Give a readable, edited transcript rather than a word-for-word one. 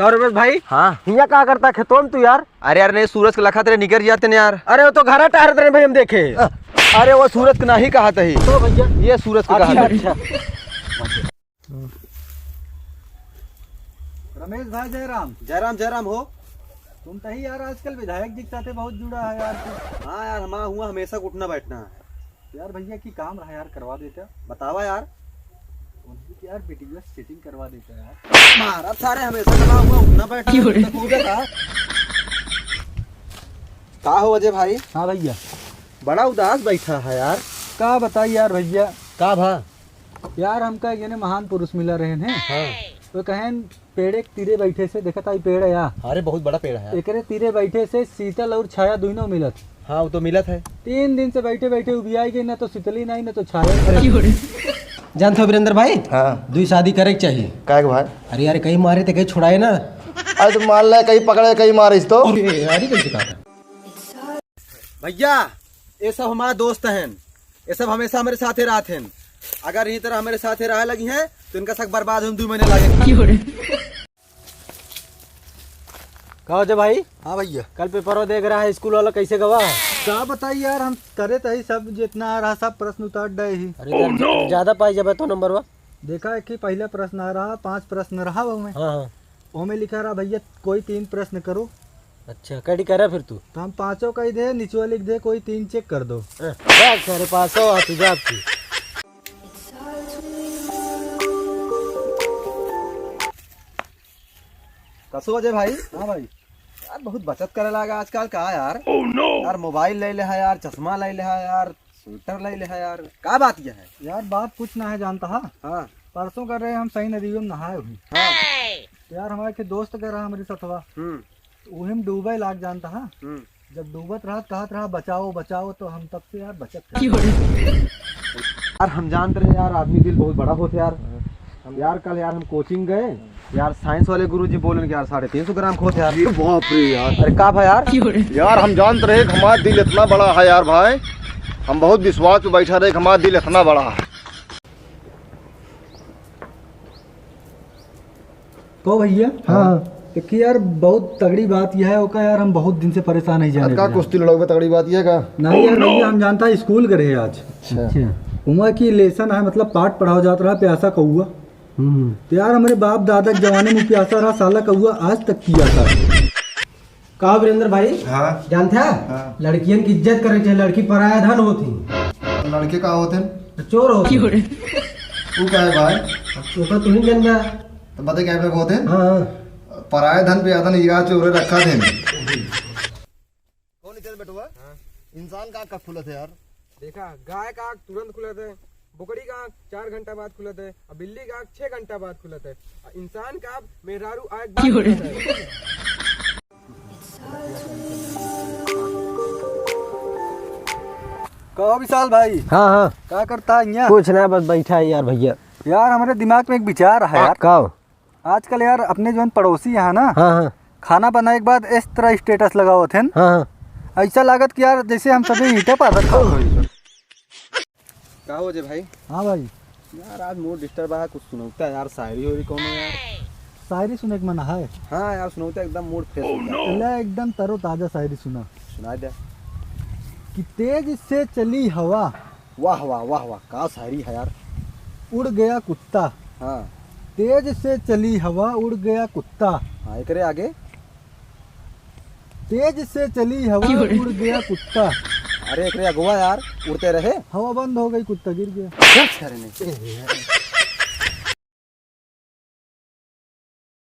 रमेश भाई, हाँ हिया क्या करता खेतों में तू यार? अरे यार नहीं सूरज के लखा तेरे निकर जाते ने यार। अरे वो तो घर टहर रहे भाई, हम देखे। अरे वो सूरज का नहीं कहा था ही तो भैया ये सूरज का कहा था। अच्छा। रमेश भाई जयराम जयराम जयराम हो। तुम तो ही यार आजकल विधायक जी के साथ बहुत जुड़ा है यार तू। हाँ यार हमारा हुआ हमेशा उठना बैठना है। यार भैया की काम रहा यार करवा देता। बतावा यार। उनकी यार वीडियो सेटिंग करवा देता यार। महाराज सारे हमेशा लगा हुआ उठना बैठना। का हो अजय भाई? हाँ भैया। बड़ा उदास बैठा है यार। का बताई यार भैया। का भा? यार हमका ये महान पुरुष मिला रहे हैं। हाँ। तो कहें पेड़ के तीरे बैठे से देखा था पेड़ है यार। अरे बहुत बड़ा पेड़ है। एकरे तीरे बैठे से शीतल और छाया दोनों मिलत। हाँ वो तो मिलत है। 3 दिन से बैठे बैठे उबियाई गई, ना तो शीतली नहीं ना तो छाया। जानते हो वीरेंद्र भाई? हाँ दुई शादी करे के चाहिए। काय भाई? अरे यार कहीं मारे थे कहीं छुड़ाए ना। अरे तो मान ले कहीं पकड़े कहीं मारिस तो। अरे कैसे कहा? भैया ये सब हमारे दोस्त हैं। ये सब हमेशा हमारे साथ रहते हैं। अगर इसी तरह हमारे साथ रह लगी हैं तो इनका सब बर्बाद हम 2 महीने लगे। कहो जब भाई, हाँ भैया। कल पेपर देख रहा है स्कूल वाला कैसे गवा? का बताई यार, हम करे तो ही सब जितना आ रहा सब प्रश्न उतार डे ही। अरे यार ज्यादा पाई जब तो नंबर वा। देखा है कि पहला प्रश्न आ रहा 5 प्रश्न रहा वो में। हाँ हाँ। वो में लिखा रहा भैया कोई 3 प्रश्न करो। अच्छा कड़ी कह रहा फिर तू? तो हम 5 का ही दे, निचवा लिख दे कोई 3 चेक कर दो। तेरे पास हो तुझे आपकी। कसो अजय भाई? हाँ भाई। यार बहुत बचत करे लगा आजकल का यार। यार मोबाइल ले ले है यार, चश्मा ले ले है यार, स्वेटर ले ले है यार। का बात यह है? यार बात कुछ ना है जानता है। हाँ परसों कर रहे हम सही नदियों में नहाए हुई। हाँ। यार हमारे के दोस्त कर रहा हमारे सथवा, वही में डूबे लाग जानता है। जब डूबत रहा कहत रहा बचाओ बचाओ, तो हम तब से यार बचत कर। यार हम जानते रहे यार आदमी दिल बहुत बड़ा होता यार। यार कल यार हम कोचिंग गए यार, साइंस वाले गुरुजी बोले कि यार 350 ग्राम खोते यार। बाप रे यार। अरे का भाई यार? यार हम जानते रहे कि हमारा दिल इतना बड़ा है यार भाई। हम बहुत विश्वास पे बैठा रहे कि हमारा दिल इतना बड़ा है। को भैया? हाँ देखिए यार बहुत तगड़ी बात यह है ओका यार, हम बहुत दिन से परेशान है जाने का कुश्ती लड़ोगे तगड़ी बात ये का? नहीं यार भैया हम जानता है स्कूल गए आज। अच्छा उमा की लेसन है, मतलब पाठ पढ़ाओ जाता रहा प्यासा कौआ। तो यार हमारे बाप दादा के जमाने में प्यासा रहा साला कौआ आज तक किया था। कहा वीरेंद्र भाई? हाँ जानते हैं हाँ। लड़कियन की इज्जत करे चाहिए, लड़की पराया धन होती। लड़के का होते चोर होती। वो का है भाई? तो तुम्हें जानना। तो बता क्या लोग होते हाँ पराये धन पे आधा निगाह चोरे रखा थे। कौन इधर बैठा हुआ? इंसान का आँख खुला था यार। देखा गाय का आँख तुरंत खुलत है, बकरी का आँख 4 घंटा बाद खुलत है, और बिल्ली का आँख 6 घंटा बाद खुलत है, और इंसान का मेहरारू आँख बाद खुलत है। कहो विशाल भाई। हाँ हाँ। क्या करता है यहाँ? कुछ ना बस बैठा है यार भैया। यार हमारे दिमाग में एक विचार है यार। कहो। आजकल यार अपने जो पड़ोसी यहाँ ना, हाँ हाँ खाना बनाने के बाद इस तरह स्टेटस लगाओ थे। हाँ हाँ। ऐसा लागत कि यार जैसे हम सभी ईंटे पादर खाओ। का हो अजय भाई? हाँ भाई। यार आज मूड डिस्टर्ब है, कुछ सुनौता है यार, शायरी हो रही कौन यार? शायरी सुने के मन है। हाँ यार सुनौता एकदम मूड फ्रेश हो गया। पहले एकदम तरोताजा शायरी सुना सुना दे। कि तेज से चली हवा, वाह वाह वाह वाह, का शायरी है यार। उड़ गया कुत्ता। हाँ तेज से चली हवा उड़ गया कुत्ता। हाँ करे आगे। तेज से चली हवा उड़ गया कुत्ता। अरे एक अगुआ यार उड़ते रहे। हवा बंद हो गई कुत्ता गिर गया। क्या कह रहे नहीं?